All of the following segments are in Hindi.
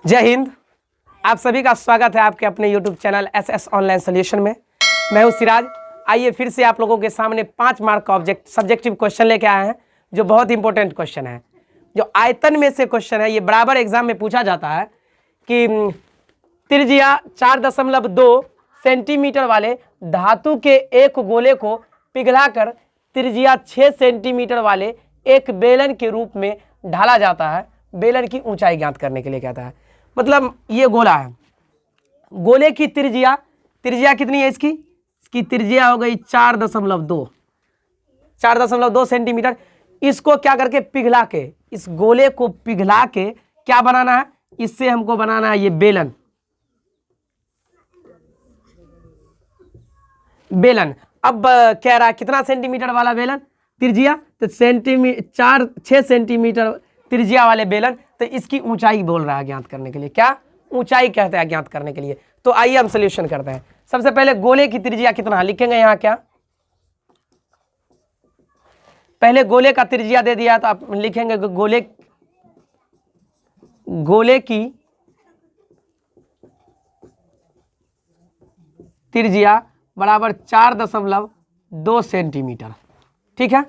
जय हिंद। आप सभी का स्वागत है आपके अपने YouTube channel SS online solution में। मैं हूं सिराज। आइए फिर से आप लोगों के सामने 5 मार्क का सब्जेक्टिव क्वेश्चन लेके आए हैं, जो बहुत इंपॉर्टेंट क्वेश्चन है। जो आयतन में से क्वेश्चन है, ये बराबर एग्जाम में पूछा जाता है कि त्रिज्या 4.2 सेंटीमीटर वाले धातु के एक गोले को पिघलाकर त्रिज्या 6 सेंटीमीटर वाले एक बेलन के रूप में ढाला जाता है। बेलन की ऊंचाई ज्ञात करने के लिए कहता है। मतलब ये गोला है, गोले की त्रिज्या कितनी है? इसकी त्रिज्या हो गई 4.2 सेंटीमीटर। इसको क्या करके पिघला के, इस गोले को पिघला के क्या बनाना है? इससे हमको बनाना है ये बेलन। अब कह रहा है कितना सेंटीमीटर वाला बेलन त्रिज्या, तो 6 सेंटीमीटर त्रिज्या वाले बेलन। तो इसकी ऊंचाई बोल रहा है ज्ञात करने के लिए। क्या ऊंचाई कहते हैं ज्ञात करने के लिए? तो आइए हम सॉल्यूशन करते हैं। सबसे पहले गोले की त्रिज्या कितना लिखेंगे यहाँ? क्या पहले गोले का त्रिज्या दे दिया तो आप लिखेंगे गोले की त्रिज्या बराबर 4.2 सेंटीमीटर। ठीक है।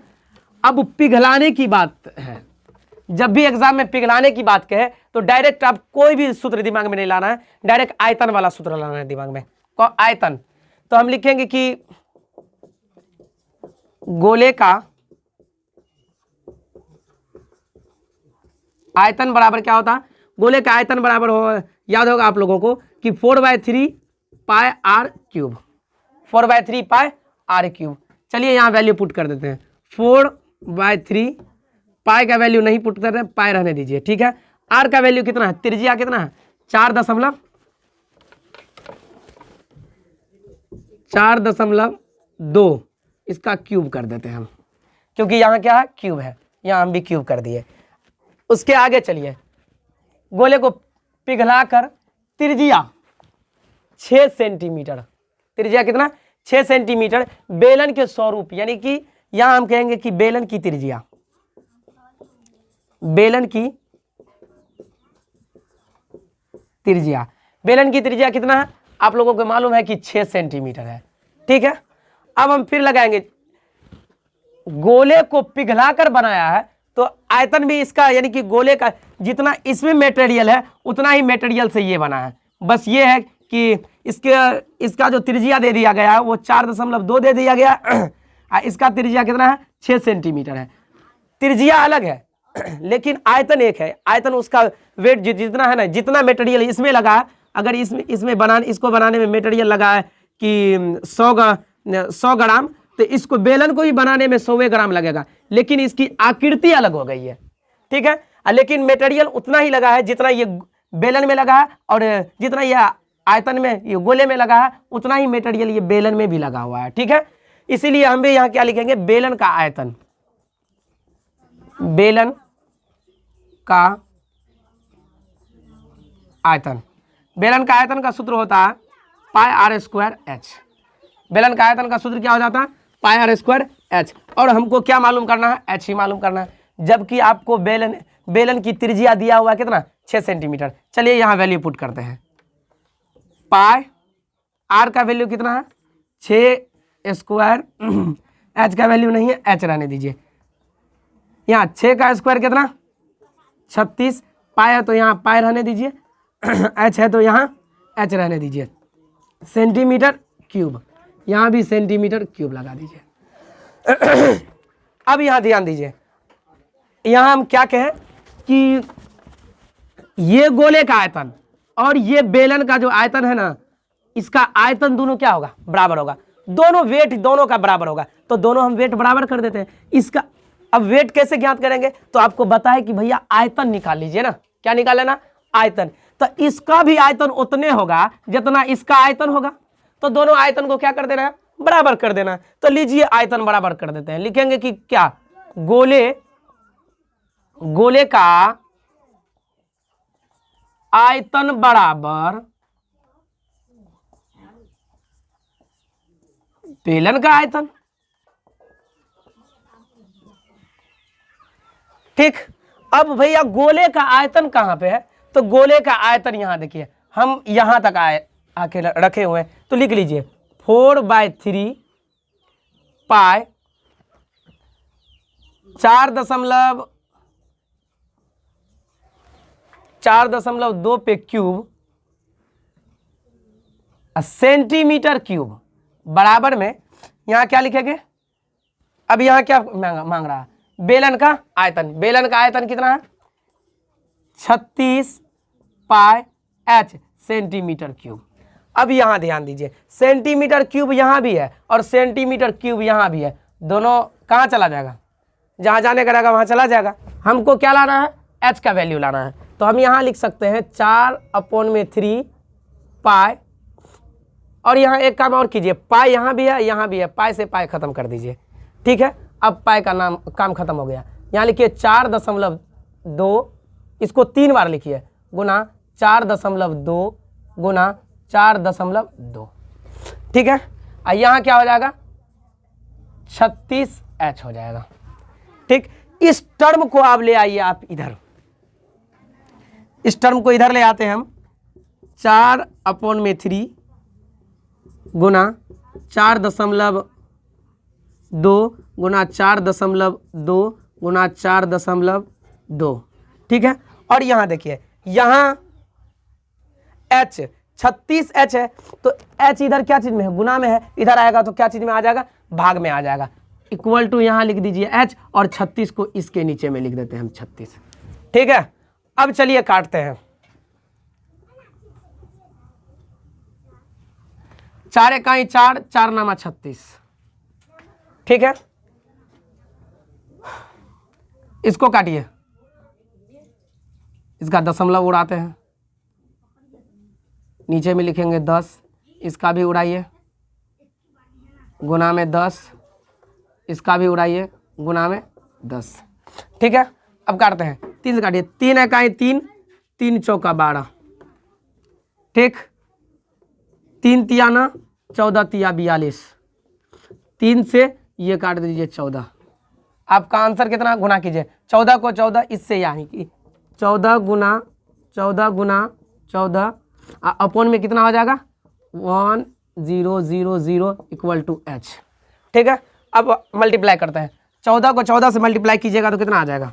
अब पिघलाने की बात है। जब भी एग्जाम में पिघलाने की बात कहे तो डायरेक्ट आप कोई भी सूत्र दिमाग में नहीं लाना है, डायरेक्ट आयतन वाला सूत्र लाना है दिमाग में। आयतन तो हम लिखेंगे कि गोले का आयतन बराबर क्या होता है? गोले का आयतन बराबर हो, याद होगा आप लोगों को कि 4/3 pi R cube. 4/3 pi R cube. चलिए यहाँ वैल्यू पुट कर देते हैं। 4/3 पाई का वैल्यू नहीं पुट कर रहे, पाई रहने दीजिए। ठीक है। आर का वैल्यू कितना है? त्रिज्या कितना है? 4.2। इसका क्यूब कर देते हैं हम, क्योंकि यहाँ क्या है? क्यूब है। यहाँ हम भी क्यूब कर दिए। उसके आगे चलिए, गोले को पिघलाकर त्रिज्या 6 सेंटीमीटर। त्रिज्या कितना? 6 सेंटीमीटर बेलन के स्वरूप, यानी कि यहाँ हम कहेंगे कि बेलन की त्रिज्या कितना है? आप लोगों को मालूम है कि 6 सेंटीमीटर है। ठीक है। अब हम फिर लगाएंगे, गोले को पिघलाकर बनाया है तो आयतन भी इसका, यानी कि गोले का जितना इसमें मटेरियल है उतना ही मटेरियल से ये बना है। बस ये है कि इसका जो त्रिज्या दे दिया गया है वो 4.2 दे दिया गया। इसका त्रिज्या कितना है? 6 सेंटीमीटर है। त्रिज्या अलग है लेकिन आयतन एक है। आयतन उसका वेट जितना है ना, जितना मटेरियल इसमें लगा है, अगर इसको बनाने में मटेरियल लगा है कि 100 ग्राम, तो इसको बेलन को भी बनाने में 100 ग्राम लगेगा, लेकिन इसकी आकृति अलग हो गई है। ठीक है। लेकिन मटेरियल उतना ही लगा है जितना ये बेलन में लगा है, और जितना ये आयतन में, ये गोले में लगा है, उतना ही मटेरियल ये बेलन में भी लगा हुआ है। ठीक है। इसीलिए हम भी यहाँ क्या लिखेंगे? बेलन का आयतन। बेलन का आयतन। बेलन का आयतन का सूत्र होता है पाई आर स्क्वायर एच। बेलन का आयतन का सूत्र क्या हो जाता है? पाई आर स्क्वायर एच। और हमको क्या मालूम करना है? एच ही मालूम करना है, जबकि आपको बेलन की त्रिज्या दिया हुआ है कितना? 6 सेंटीमीटर। चलिए यहाँ वैल्यू पुट करते हैं। पाई आर का वैल्यू कितना है? 6 स्क्वायर। एच का वैल्यू नहीं है, एच रहने दीजिए। यहाँ 6 का स्क्वायर कितना? 36। पाई है तो यहाँ पाई रहने दीजिए, एच है तो यहाँ एच रहने दीजिए। सेंटीमीटर क्यूब, यहाँ भी सेंटीमीटर क्यूब लगा दीजिए। अब यहाँ ध्यान दीजिए, यहाँ हम क्या कहें कि ये गोले का आयतन और ये बेलन का जो आयतन है ना, इसका आयतन दोनों क्या होगा? बराबर होगा। दोनों वेट दोनों का बराबर होगा, तो दोनों हम वेट बराबर कर देते हैं। इसका अब वेट कैसे ज्ञात करेंगे? तो आपको बताए कि भैया आयतन निकाल लीजिए ना। क्या निकाल लेना? आयतन। तो इसका भी आयतन उतने होगा जितना इसका आयतन होगा, तो दोनों आयतन को क्या कर देना है? बराबर कर देना है। तो लीजिए आयतन बराबर कर देते हैं। लिखेंगे कि क्या? गोले का आयतन बराबर बेलन का आयतन। ठीक। अब भैया गोले का आयतन कहां पे है? तो गोले का आयतन यहाँ देखिए, हम यहाँ तक आके रखे हुए हैं, तो लिख लीजिए 4/3 पाई 4.2 पे क्यूब सेंटीमीटर क्यूब बराबर में, यहाँ क्या लिखेंगे, अब यहाँ क्या मांग रहा है, बेलन का आयतन। बेलन का आयतन कितना है, 36 पाई h सेंटीमीटर क्यूब। अब यहाँ ध्यान दीजिए, सेंटीमीटर क्यूब यहाँ भी है और सेंटीमीटर क्यूब यहाँ भी है, दोनों कहाँ चला जाएगा, जहाँ जाने का रहेगा वहाँ चला जाएगा। हमको क्या लाना है, h का वैल्यू लाना है, तो हम यहाँ लिख सकते हैं 4/3 पाई, और यहाँ एक काम और कीजिए, पाई यहाँ भी है यहाँ भी है, पाई से पाई खत्म कर दीजिए, ठीक है। अब पाई का काम खत्म हो गया, यहाँ लिखिए 4.2, इसको 3 बार लिखिए, गुना 4.2 गुना 4.2, ठीक है। और यहाँ क्या हो जाएगा, 36h हो जाएगा, ठीक। इस टर्म को आप ले आइए, आप इधर, इस टर्म को इधर ले आते हैं हम, 4/3 गुना 4.2 गुना 4.2 गुना 4.2, ठीक है। और यहाँ देखिए, यहाँ h 36h है, तो h इधर क्या चीज में है, गुना में है, इधर आएगा तो क्या चीज में आ जाएगा, भाग में आ जाएगा। इक्वल टू यहाँ लिख दीजिए h, और 36 को इसके नीचे में लिख देते हैं हम 36, ठीक है। अब चलिए काटते हैं, 4 इकाई 4, 4 नामा 36, ठीक है। इसको काटिए, इसका दशमलव उड़ाते हैं, नीचे में लिखेंगे 10, इसका भी उड़ाइए, गुना में 10, इसका भी उड़ाइए, गुना में 10, ठीक है। अब काटते हैं, 3 से काटिए, 3 इकाई 3, 3 चौका 12, ठीक, 3 तिया 9, 14 तिया 42, 3 से ये काट दीजिए 14। आपका आंसर कितना, गुना कीजिए 14 को 14, इससे यानी कि 14 गुना 14 अपॉन में कितना हो जाएगा, 1000 इक्वल टू h, ठीक है। अब मल्टीप्लाई करते हैं, 14 को 14 से मल्टीप्लाई कीजिएगा तो कितना आ जाएगा,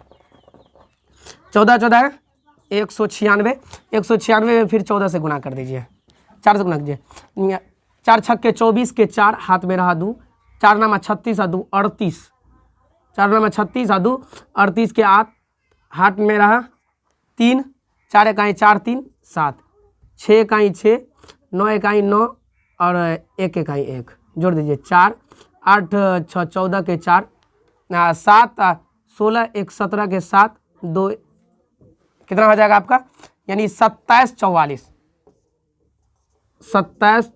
14 14 है 196, 196 में फिर 14 से गुना कर दीजिए, 4 से गुना कीजिए, 4 छक्के 24 के 4 हाथ में रहा 2, 4 नामा 36 आ 2 38, 4 नामा 36 आ 2 38 के हाथ में रहा 3, 4 इकाई 4 3 7, 6 इकाई 6, 9 इकाई 9 और 1 इकाई 1, जोड़ दीजिए 4, 8 6 14 के 4, 7 16 1 17 के 7, 2 कितना हो जाएगा आपका, यानी 27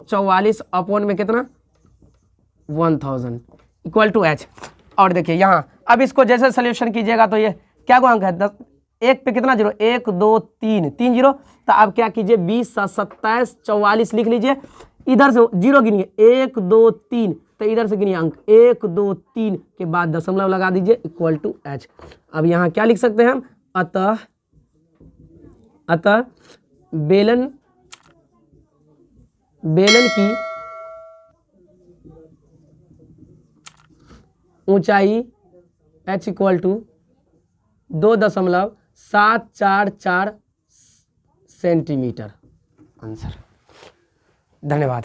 44 अपॉन में कितना 1000 इक्वल टू h। और देखिए यहाँ, अब इसको जैसे सोल्यूशन कीजिएगा तो ये क्या गुणांक है, 10, 1 पे कितना जीरो, 1 2 3 3 जीरो, तो आप क्या कीजिए 20 27 44 लिख लीजिए, इधर से जीरो गिनिए 1 2 3, तो इधर से गिनिए अंक 1 2 3 के बाद दशमलव लगा दीजिए इक्वल टू h। अब यहाँ क्या लिख सकते हैं हम, अतः बेलन की ऊंचाई h equal to 2.744 centimetre. Answer, धन्यवाद।